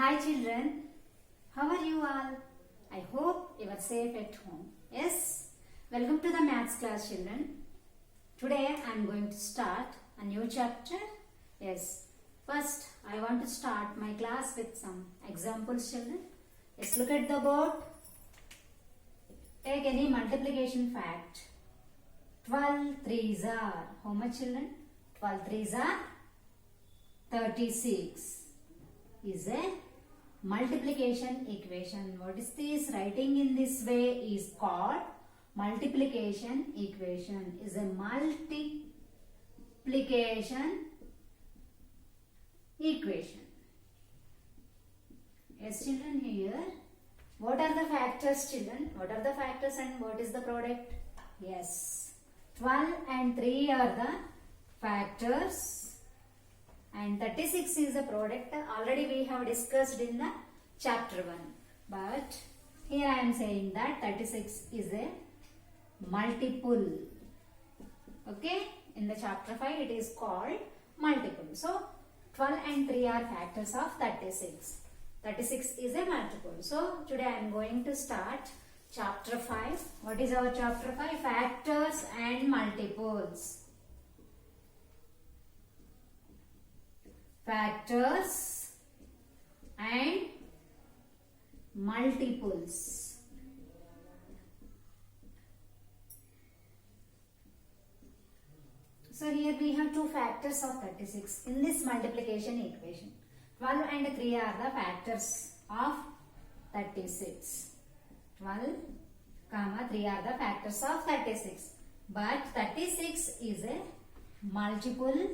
Hi children, how are you all? I hope you are safe at home. Yes, welcome to the maths class children. Today I am going to start a new chapter. Yes, first I want to start my class with some examples children. Let's look at the board. Take any multiplication fact. 12 threes are, how much children? 12 threes are 36 is a multiplication equation. What is this? Writing in this way is called multiplication equation. Is a multiplication equation. Yes children, here what are the factors children? What are the factors and what is the product? Yes, 12 and 3 are the factors and 36 is the product. Already we have discussed in the chapter 1, but here I am saying that 36 is a multiple. Okay, in the chapter 5 it is called multiple. So 12 and 3 are factors of 36. 36 is a multiple. So today I am going to start chapter 5. What is our chapter 5? Factors and multiples. Factors and multiples. So here we have two factors of 36 in this multiplication equation. 12 and 3 are the factors of 36. 12, 3 are the factors of 36. But 36 is a multiple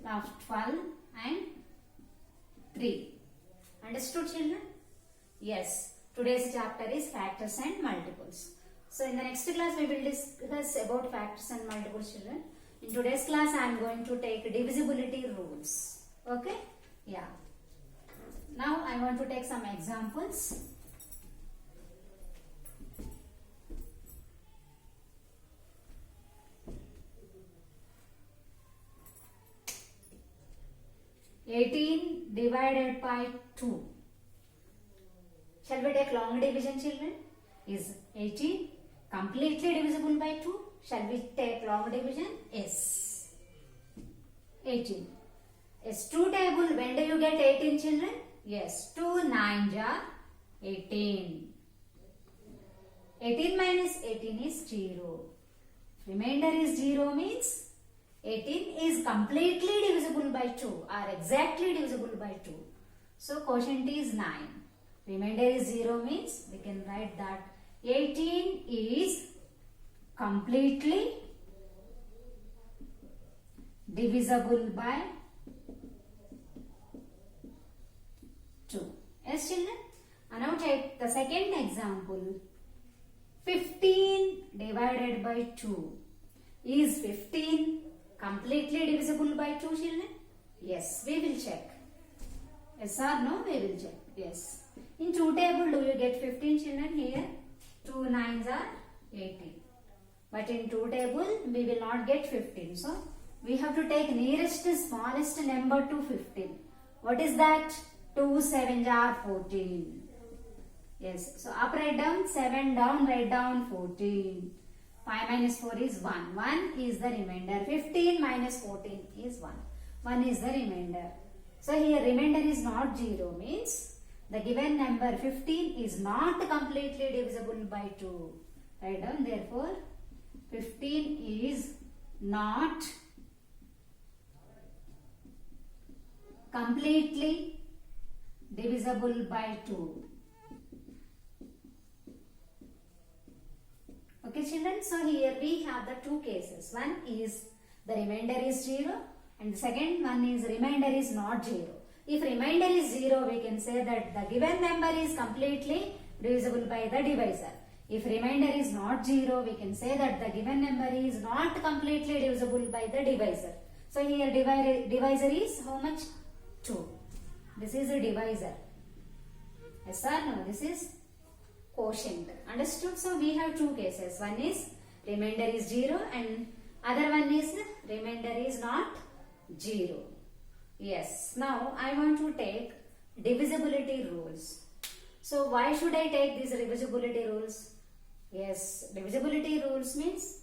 of 12 and 3. Understood children? Yes. Today's chapter is factors and multiples. So in the next class we will discuss about factors and multiples children. In today's class I am going to take divisibility rules. Okay? Yeah. Now I want to take some examples. (18) divided by 2. Shall we take long division children? Is 18 completely divisible by 2? Shall we take long division? Yes. 18. Yes, 2 table, when do you get 18 children? Yes, 2 9s are 18. 18 minus 18 is 0. Remainder is 0 means 18 is completely divisible by 2 or exactly divisible by 2. So quotient is 9. Remainder is 0 means we can write that 18 is completely divisible by 2. Yes children? And now take the second example. 15 divided by 2. Is 15 completely divisible by 2 children? Yes, we will check. Yes or no? We will check. Yes. In 2 table do you get 15 children here? 2 9s are 18. But in 2 table we will not get 15. So we have to take nearest smallest number to 15. What is that? 2 7s are 14. Yes. So up write down 7, down write down 14. 5 minus 4 is 1. 1 is the remainder. 15 minus 14 is 1. 1 is the remainder. So here remainder is not 0 means the given number 15 is not completely divisible by 2. Write down therefore 15 is not completely divisible by 2. Okay children, so here we have the two cases. One is the remainder is 0 and the second one is remainder is not 0. If remainder is 0, we can say that the given number is completely divisible by the divisor. If remainder is not 0, we can say that the given number is not completely divisible by the divisor. So here divisor is how much? 2. This is a divisor. Yes or no? This is quotient. Understood? So we have two cases. One is remainder is 0 and other one is remainder is not 0. Yes. Now I want to take divisibility rules. So why should I take these divisibility rules? Yes, divisibility rules means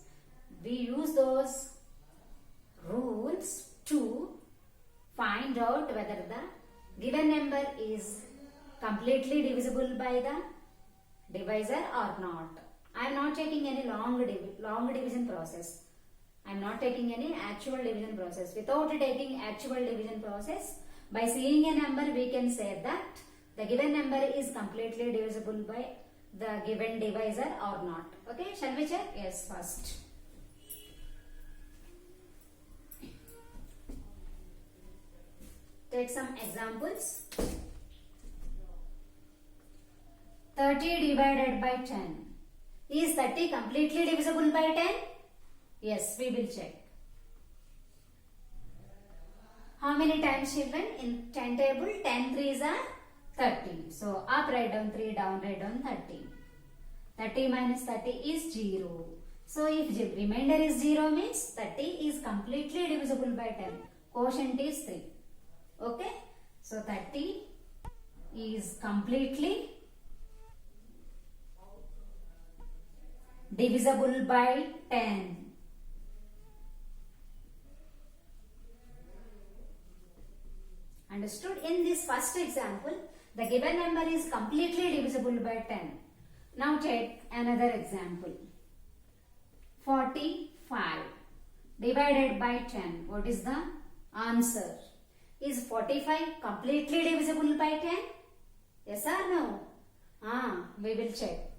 we use those rules to find out whether the given number is completely divisible by the divisor or not. I am not taking any long division process. I am not taking any actual division process. Without taking actual division process, by seeing a number we can say that the given number is completely divisible by the given divisor or not. Okay, shall we check? Yes, first. Take some examples. 30 divided by 10. Is 30 completely divisible by 10? Yes, we will check. How many times, children? In 10 table, 10 threes are 30. So, up write down 3, down write down 30. 30 minus 30 is 0. So, if remainder is 0 means 30 is completely divisible by 10. Quotient is 3. Okay? So, 30 is completely divisible by 10. Understood? In this first example, the given number is completely divisible by 10. Now take another example. 45 divided by 10. What is the answer? Is 45 completely divisible by 10? Yes or no? We will check.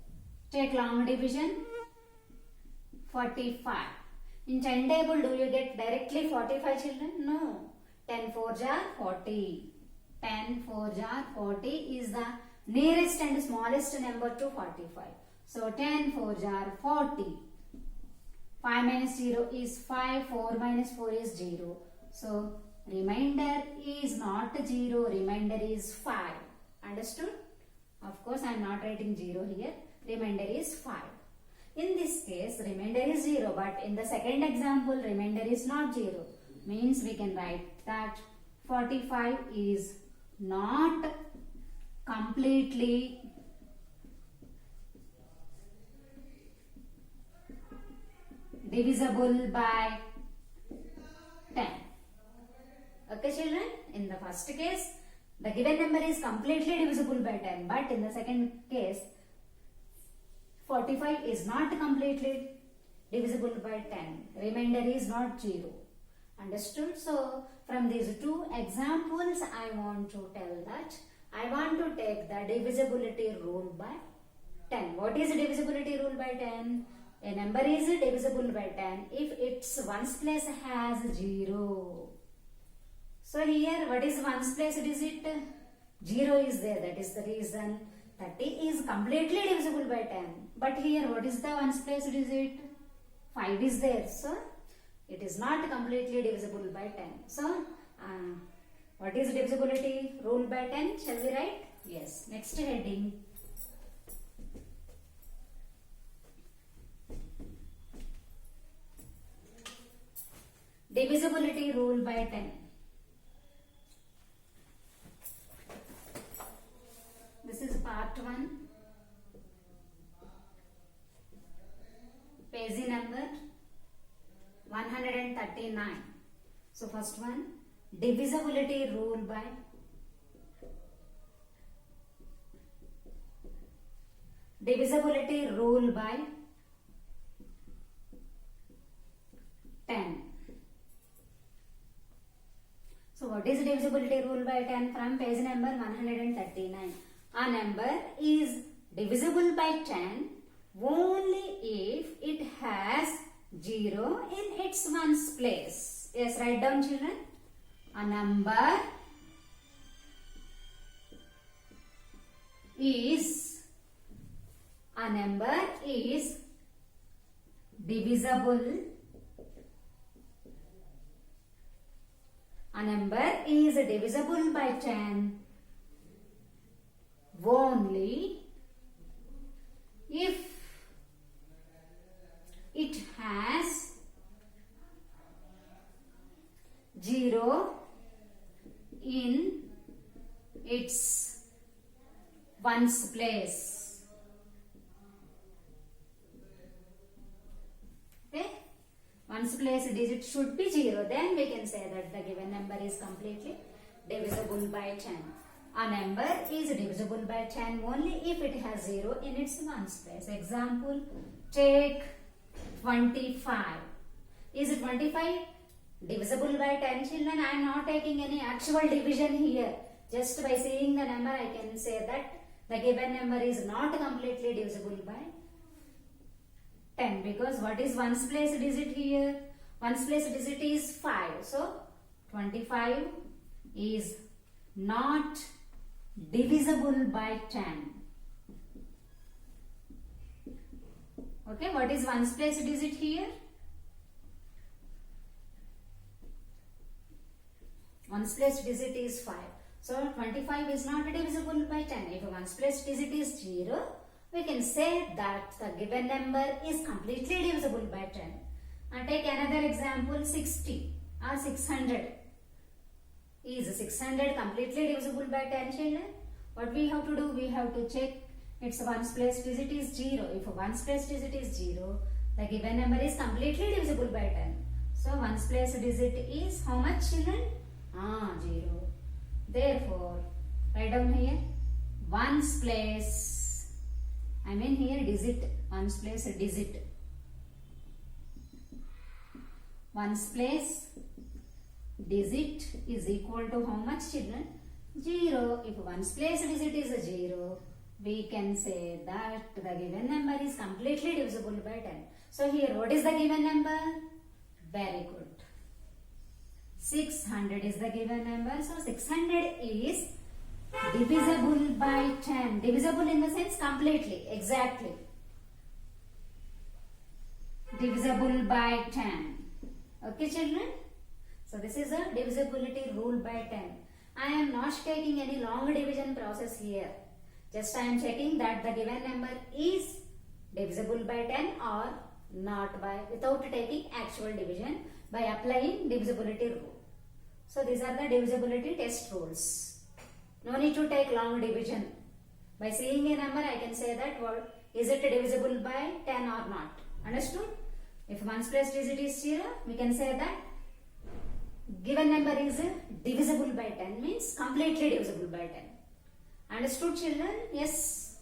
Take long division. 45. In 10 table, do you get directly 45, children? No. 10 4s are 40. 10 4s are 40 is the nearest and smallest number to 45. So 10 4s are 40. 5 minus 0 is 5. 4 minus 4 is 0. So remainder is not 0. Remainder is 5. Understood? Of course, I am not writing 0 here. Remainder is 5. In this case, remainder is 0. But in the second example, remainder is not 0. Means we can write that 45 is not completely divisible by 10. Okay, children? In the first case, the given number is completely divisible by 10. But in the second case, 45 is not completely divisible by 10. Remainder is not 0. Understood? So, from these two examples, I want to tell that I want to take the divisibility rule by 10. What is divisibility rule by 10? A number is divisible by 10 if its ones place has 0. So, here what is ones place digit? 0 is there. That is the reason 30 is completely divisible by 10. But here what is the ones place digit? 5 is there. So, it is not completely divisible by 10. So, what is divisibility rule by 10? Shall we write? Yes. Next heading. Divisibility rule by 10. This is part 1. Page number 139. So first one, divisibility rule by 10. So what is divisibility rule by 10? From page number 139. A number is divisible by 10 only if it has 0 in its ones place. Yes, write down, children. A number is divisible. A number is divisible by 10 only if it has 0 in its ones place. Okay, ones place digit should be 0. Then we can say that the given number is completely divisible by 10. A number is divisible by 10 only if it has 0 in its ones place. Example, take 25. Is 25 divisible by 10, children? I am not taking any actual division here. Just by seeing the number, I can say that the given number is not completely divisible by 10, because what is ones place digit here? Ones place digit is 5. So 25 is not divisible by 10. Okay, what is ones place digit here? Ones place digit is 5. So 25 is not divisible by 10. If ones place digit is 0, we can say that the given number is completely divisible by 10. And take another example, 60 or 600. Is 600 completely divisible by 10, children? What we have to do? We have to check its ones place digit is 0. If ones place digit is 0, the given number is completely divisible by 10. So ones place digit is how much, children? 0. Therefore, write down here ones place, I mean here digit, ones place digit. Ones place digit is equal to how much, children? 0. If ones place digit is 0, we can say that the given number is completely divisible by 10. So here, what is the given number? Very good. 600 is the given number. So 600 is divisible by 10. Divisible in the sense completely, exactly. Divisible by 10. Okay, children? So this is a divisibility rule by 10. I am not taking any long division process here. Just I am checking that the given number is divisible by 10 or not, by without taking actual division, by applying divisibility rule. So these are the divisibility test rules. No need to take long division. By seeing a number, I can say that what is it divisible by 10 or not. Understood? If ones place digit is 0, we can say that given number is divisible by 10, means completely divisible by 10. Understood, children? Yes.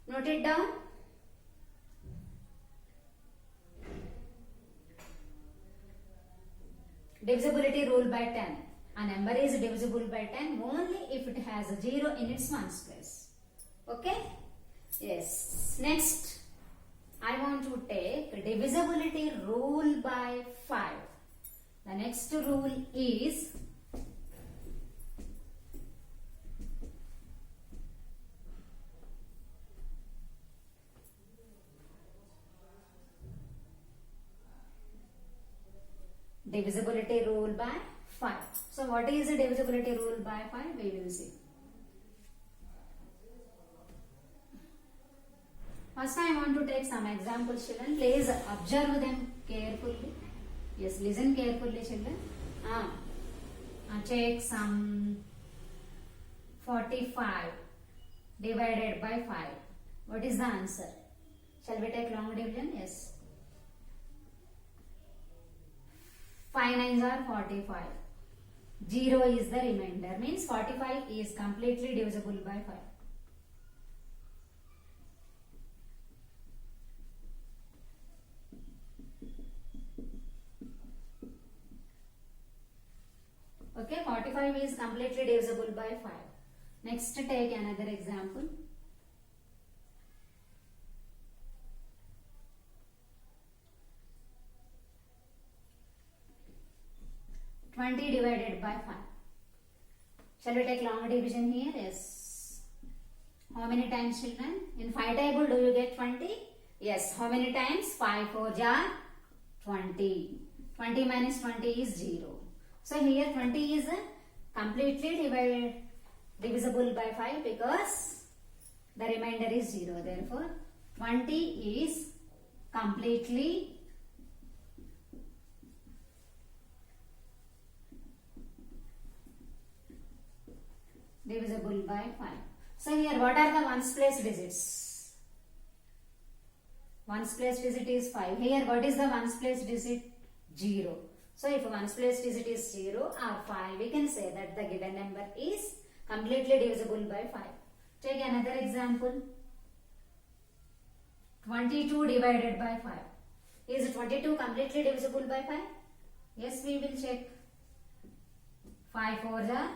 Note it down. Divisibility rule by 10. A number is divisible by 10 only if it has a 0 in its ones place. Okay? Yes. Next, I want to take divisibility rule by 5. The next rule is divisibility rule by 5. So what is the divisibility rule by 5? We will see. First I want to take some examples, children. Please observe them carefully. Yes, listen carefully, children. Take some 45 divided by 5. What is the answer? Shall we take long division? Yes. 5 nines are 45. 0 is the remainder. Means 45 is completely divisible by 5. Okay, 45 is completely divisible by 5. Next, take another example. (20) divided by 5. Shall we take long division here? Yes. How many times, children? In 5 table, do you get 20? Yes. How many times? 5 4 are 20. 20 minus 20 is 0. So here 20 is completely divisible by 5 because the remainder is 0. Therefore, 20 is completely divisible by 5. So here what are the ones place digits? Ones place digit is 5. Here what is the ones place digit? 0. So if ones place digit is 0 or 5, we can say that the given number is completely divisible by 5. Take another example. 22 divided by 5. Is 22 completely divisible by 5? Yes, we will check. 5 4s are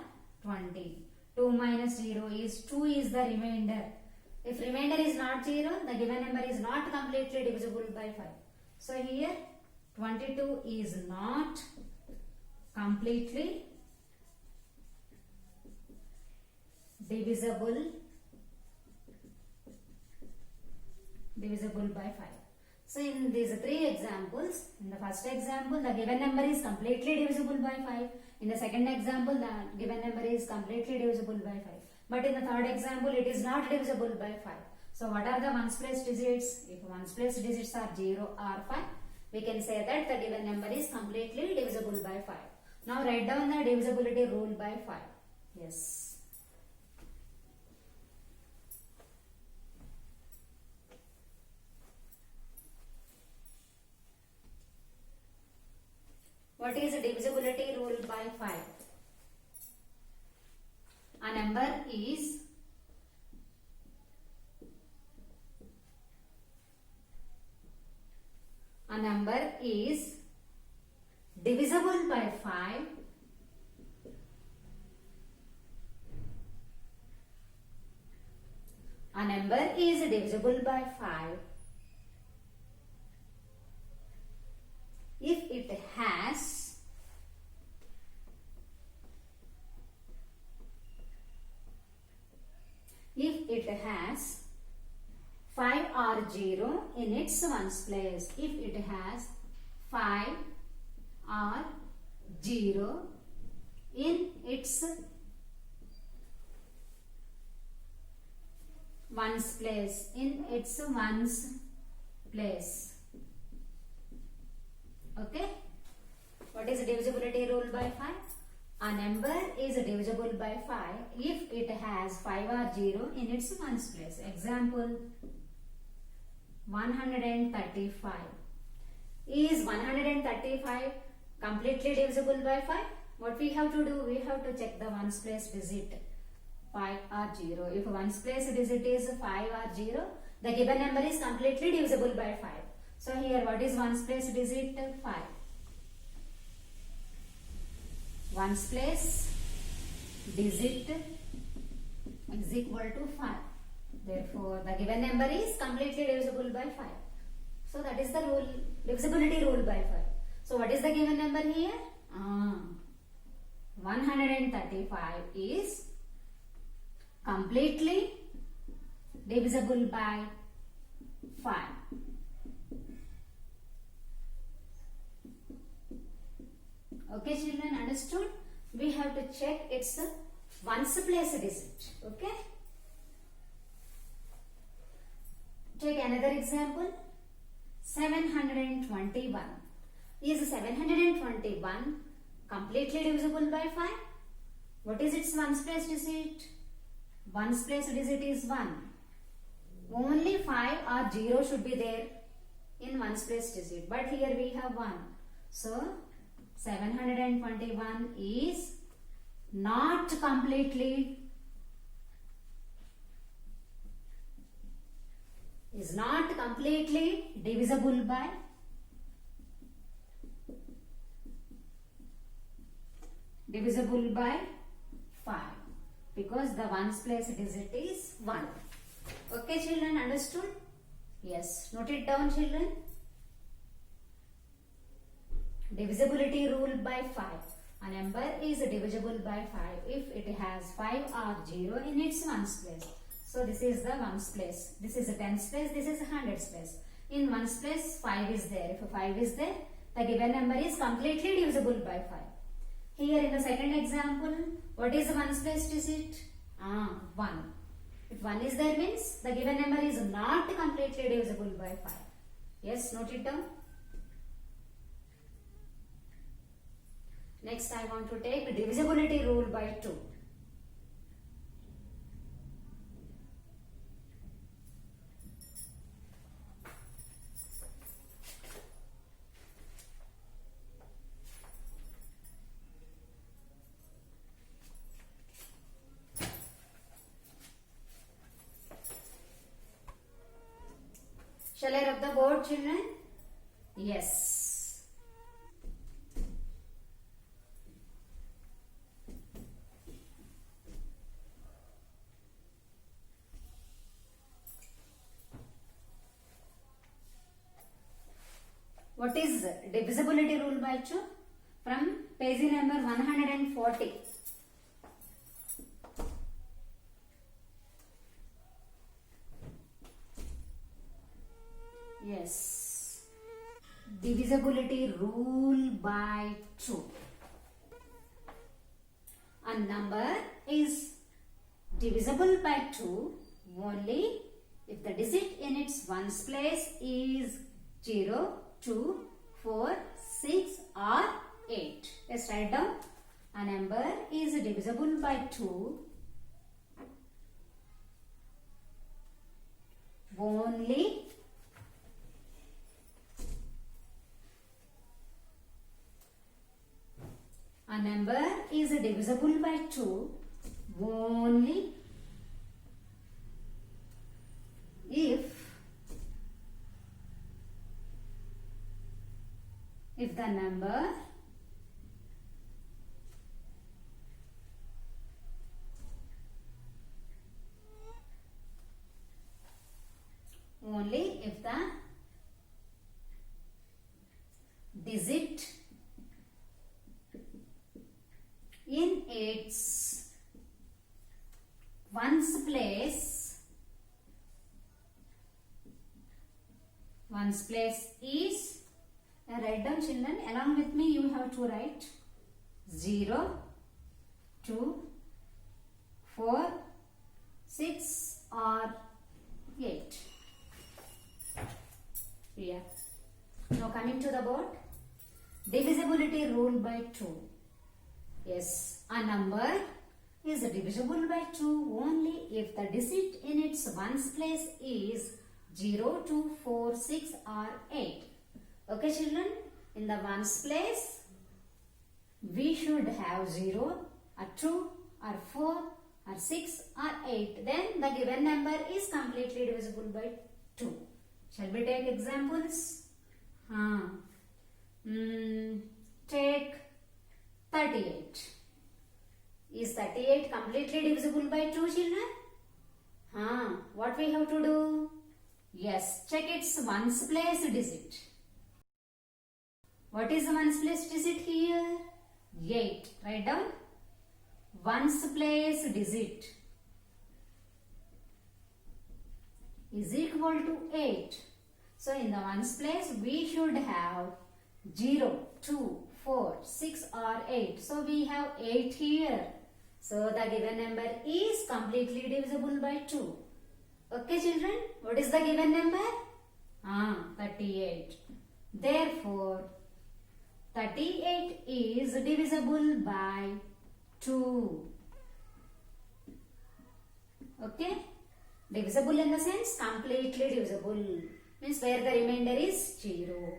20. 2 minus 0 is 2 is the remainder. If remainder is not 0, the given number is not completely divisible by 5. So here 22 is not completely divisible by 5. So in these three examples, in the first example the given number is completely divisible by 5. In the second example the given number is completely divisible by 5. But in the third example it is not divisible by 5. So what are the ones place digits? If ones place digits are 0 or 5, we can say that the given number is completely divisible by 5. Now write down the divisibility rule by 5. Yes. What is divisibility rule by 5? A number is divisible by 5 a number is divisible by 5 if it has has 5 or 0 in its ones place. If it has 5 or 0 in its ones place. Okay. What is divisibility rule by 5? A number is divisible by 5 if it has 5 or 0 in its ones place. Example 135. Is 135 completely divisible by 5? What we have to do? We have to check the ones place digit 5 or 0. If ones place digit is 5 or 0, the given number is completely divisible by 5. So here what is ones place digit? 5. Ones place digit is equal to 5. Therefore, the given number is completely divisible by 5. So that is the rule, divisibility rule by 5. So what is the given number here? 135 is completely divisible by 5. Okay children, understood? We have to check its ones place digit. Okay. Take another example. 721. Is 721 completely divisible by 5? What is its ones place digit? Ones place digit is 1. Only 5 or 0 should be there in ones place digit. But here we have 1. So 721 is not completely divisible by 5 because the ones place digit is 1. Okay children, understood? Yes, note it down children. Divisibility rule by 5. A number is divisible by 5 if it has 5 or 0 in its ones place. So this is the ones place. This is a tens place. This is a hundreds place. In ones place 5 is there. If 5 is there, the given number is completely divisible by 5. Here in the second example, what is the ones place digit? 1. If 1 is there means the given number is not completely divisible by 5. Yes, note it down. Next I want to take divisibility rule by 2. Shall I rub the board, children? Yes. What is divisibility rule by 2? From page number 140. Yes. Divisibility rule by 2. A number is divisible by 2 only if the digit in its ones place is 0, 2, 4, 6 or 8. Let's write down. A number is divisible by 2 only a number is divisible by 2 only if the number only if the digit in its ones place is, write down children, along with me you have to write 0, 2, 4, 6 or 8. Yeah. Now coming to the board. Divisibility rule by 2. Yes, a number is divisible by 2 only if the digit in its ones place is 0, 2, 4, 6 or 8. Okay children, in the ones place we should have 0 or 2 or 4 or 6 or 8. Then the given number is completely divisible by 2. Shall we take examples? Take 38. Is 38 completely divisible by 2 children? What we have to do? Yes, check its ones place digit. What is the ones place digit here? 8. Write down. Ones place digit is equal to 8. So in the ones place we should have 0, 2, 4, 6 or 8. So we have 8 here. So the given number is completely divisible by 2. Okay children, what is the given number? 38. Therefore, 38 is divisible by 2. Okay? Divisible in the sense completely divisible. Means where the remainder is 0.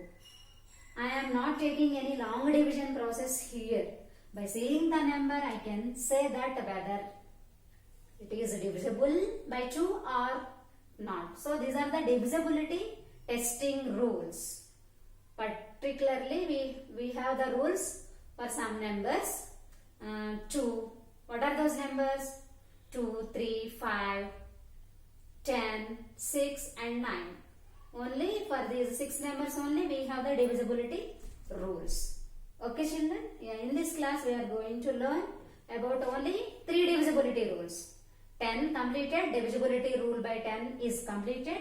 I am not taking any long division process here. By seeing the number, I can say that whether it is divisible by 2 or not. So these are the divisibility testing rules. Particularly we have the rules for some numbers. 2. What are those numbers? 2, 3, 5, 10, 6 and 9. Only for these 6 numbers only we have the divisibility rules. Okay children, in this class we are going to learn about only 3 divisibility rules. 10 completed, divisibility rule by 10 is completed,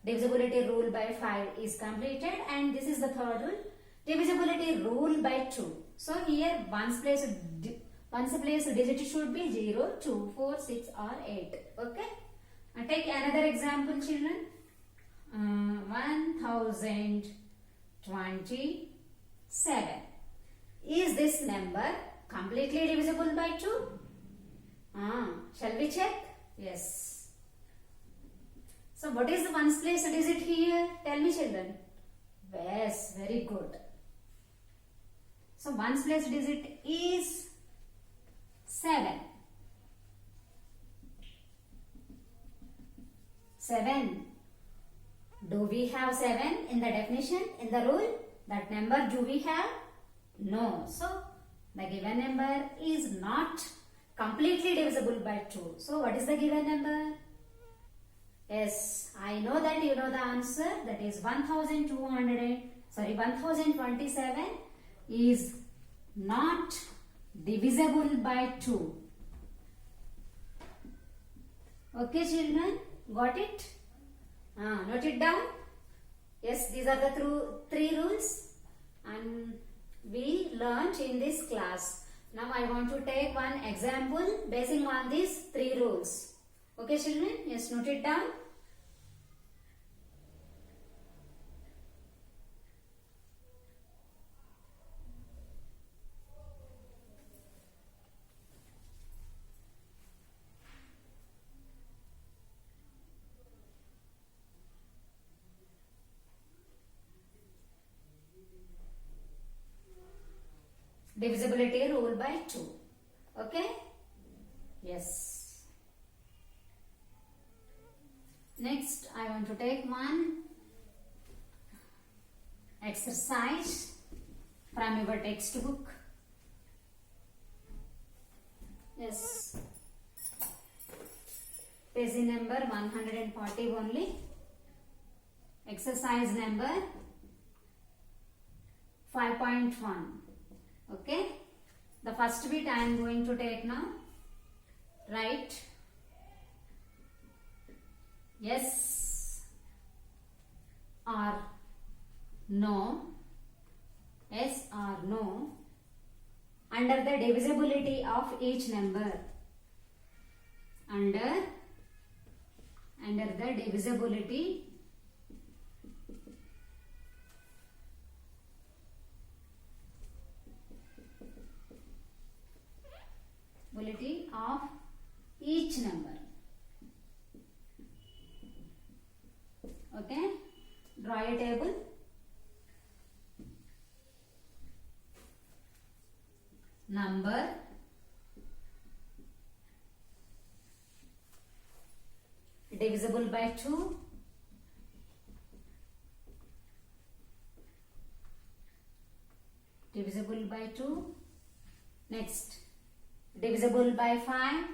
divisibility rule by 5 is completed, and this is the third rule, divisibility rule by 2. So here ones place digit should be 0, 2, 4, 6 or 8. Okay. Take another example children. 1027. Is this number completely divisible by 2? Shall we check? Yes. So what is the ones place digit here? Tell me children. Yes, very good. So ones place digit is 7. 7. Do we have 7 in the definition, in the rule? That number do we have? No. So, the given number is not completely divisible by 2. So, what is the given number? Yes, I know that you know the answer. That is 1027 is not divisible by 2. Okay, children, got it? Note it down. Yes, these are the three rules and we learnt in this class. Now I want to take one example basing on these 3 rules. Okay, children, yes, note it down. Divisibility rule by 2. Okay? Yes. Next, I want to take one exercise from your textbook. Yes. Page number 140 only. Exercise number 5.1. Okay, the first bit I am going to take now. Write yes or no, yes or no under the divisibility of each number. Under the divisibility of each number. Okay, draw a table. Number divisible by 2, divisible by 2. Next, divisible by 5,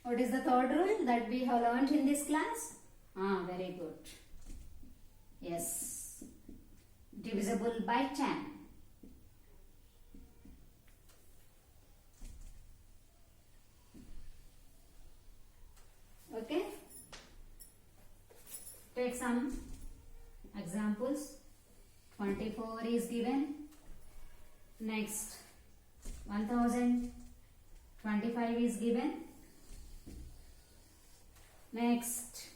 what is the third rule that we have learned in this class? Very good. Yes, divisible by 10. Okay, take some examples. 24 is given. Next, 1025 is given. Next,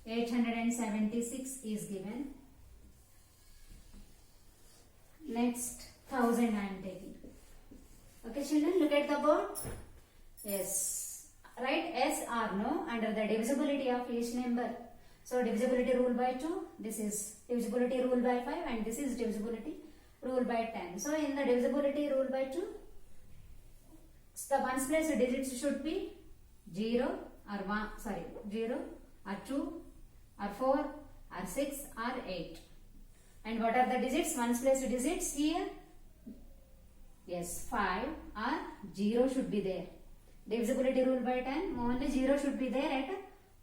876 is given. Next, 1000 I am taking. Okay, children, look at the board. Yes, write yes or no under the divisibility of each number. So, divisibility rule by 2, this is divisibility rule by 5 and this is divisibility rule by 10. So, in the divisibility rule by 2, the ones place digits should be 0 or 0 or 2 or 4 or 6 or 8. And what are the digits? Ones place digits here? Yes, 5 or 0 should be there. Divisibility rule by 10, only 0 should be there at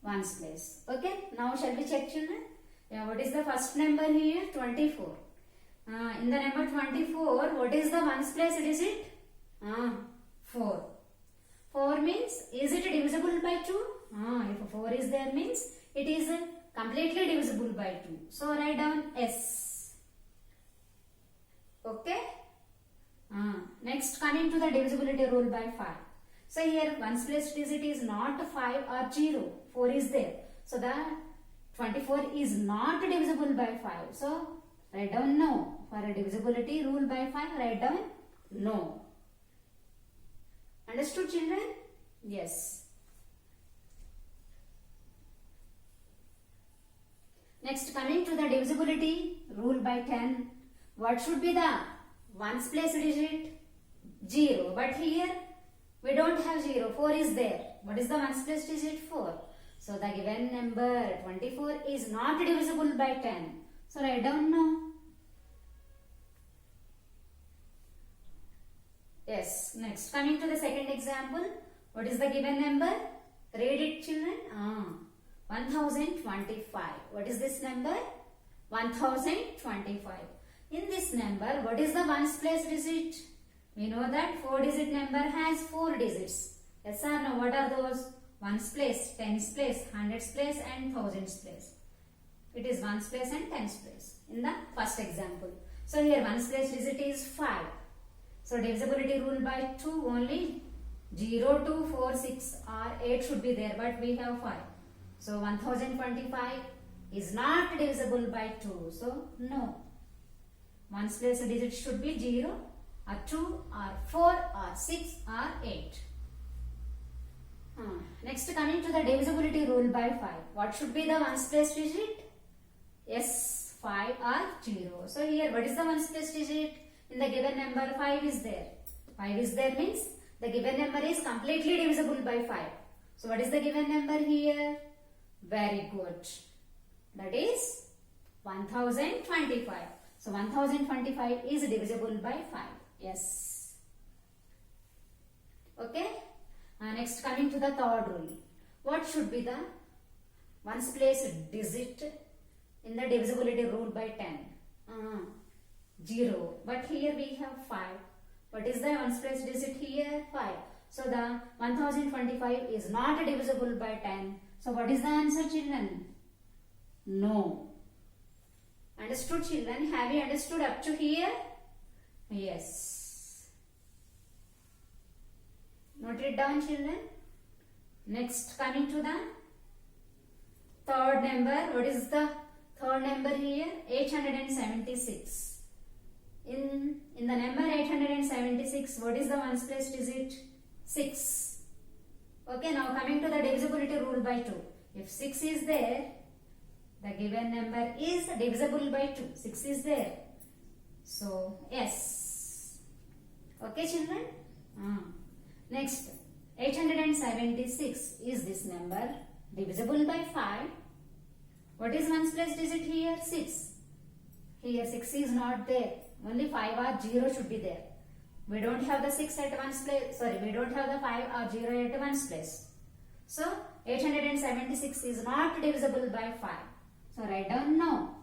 ones place. Okay, now shall we check, children? Yeah, what is the first number here? 24. In the number 24, what is the ones place digit? 4. 4 means, is it divisible by 2? If 4 is there means, it is completely divisible by 2. So, write down S. Okay. Next, coming to the divisibility rule by 5. So, here ones place digit is not 5 or 0. 4 is there. So, the 24 is not divisible by 5. So, write down no. For a divisibility rule by 5, write down no. Understood, children? Yes. Next, coming to the divisibility rule by 10, what should be the ones place digit? 0. But here We don't have 0. 4 is there. What is the ones place digit? 4. So the given number 24 is not divisible by 10. So write down now. Yes. Next, coming to the second example. What is the given number? Read it, children. 1025. What is this number? 1025. In this number, what is the ones place digit? We know that 4-digit number has 4 digits. Yes or no? What are those? Ones place, tens place, hundreds place and thousands place. It is ones place and tens place in the first example. So here ones place digit is 5. So divisibility rule by 2 only 0, 2, 4, 6 or 8 should be there, but we have 5. So 1025 is not divisible by 2. So no. Ones place digit should be 0 or 2 or 4 or 6 or 8. Next, coming to the divisibility rule by 5. What should be the ones place digit? Yes, 5 or 0. So here what is the ones place digit? In the given number 5 is there. 5 is there means the given number is completely divisible by 5. So what is the given number here? Very good. That is 1025. So 1025 is divisible by 5. Yes. Okay. Next, coming to the third rule. What should be the ones place digit in the divisibility rule by 10? 0. But here we have 5. What is the ones place digit here? 5. So the 1025 is not divisible by 10. So what is the answer, children? No. Understood, children? Have you understood up to here? Yes. Note it down, children. Next, coming to the third number. What is the third number here? 876. In the number 876, what is the ones place digit? 6. Okay, now coming to the divisibility rule by 2. If 6 is there, the given number is divisible by 2. 6 is there. So, yes. Okay, children? Next, 876 is this number divisible by 5. What is ones place digit here? 6. Here 6 is not there. Only 5 or 0 should be there. We don't have the 6 at ones place. Sorry, we don't have the 5 or 0 at ones place. So, 876 is not divisible by 5. So, write down now.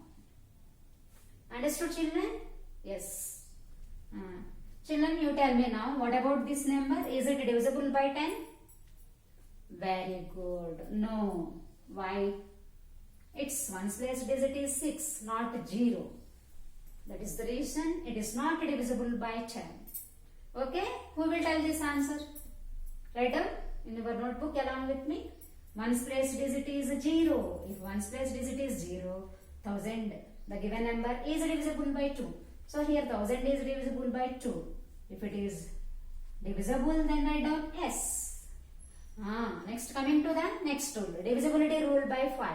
Understood, children? Yes. Children, you tell me now, what about this number? Is it divisible by 10? Very good. No. Why? Its ones place digit is 6, not 0. That is the reason it is not divisible by 10. Okay? Who will tell this answer? Write down in your notebook along with me. Ones place digit is 0. If ones place digit is 0, 1000, the given number is divisible by 2. So here 1000 is divisible by 2. If it is divisible, then write down S. Next, coming to the next rule. Divisibility rule by 5.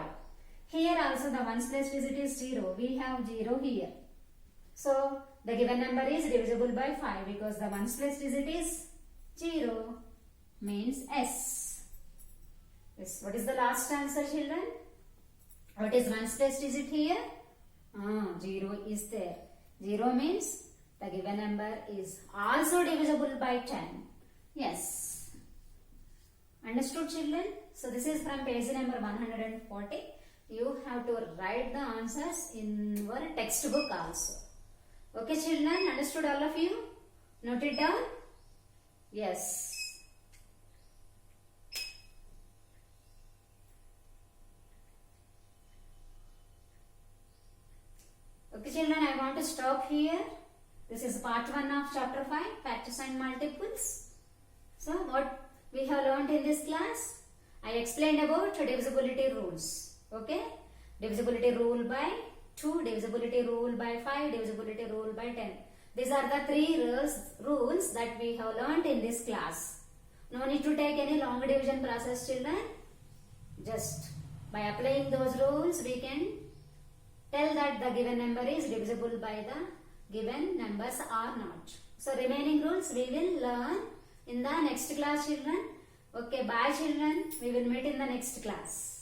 Here also the ones place digit is 0. We have 0 here. So the given number is divisible by 5 because the ones place digit is 0. Means S. Yes. What is the last answer, children? What is ones place digit here? 0 is there. 0 means the given number is also divisible by 10. Yes. Understood, children? So this is from page number 140. You have to write the answers in your textbook also. Okay, children? Understood all of you? Note it down? Yes. Okay, children, I want to stop here. This is part 1 of chapter 5, factors and multiples. So, what we have learned in this class? I explained about divisibility rules. Okay? Divisibility rule by 2, divisibility rule by 5, divisibility rule by 10. These are the 3 rules that we have learned in this class. No need to take any long division process, children. Just by applying those rules, we can tell that the given number is divisible by the given numbers or not. So remaining rules we will learn in the next class, children. Okay, bye children. We will meet in the next class.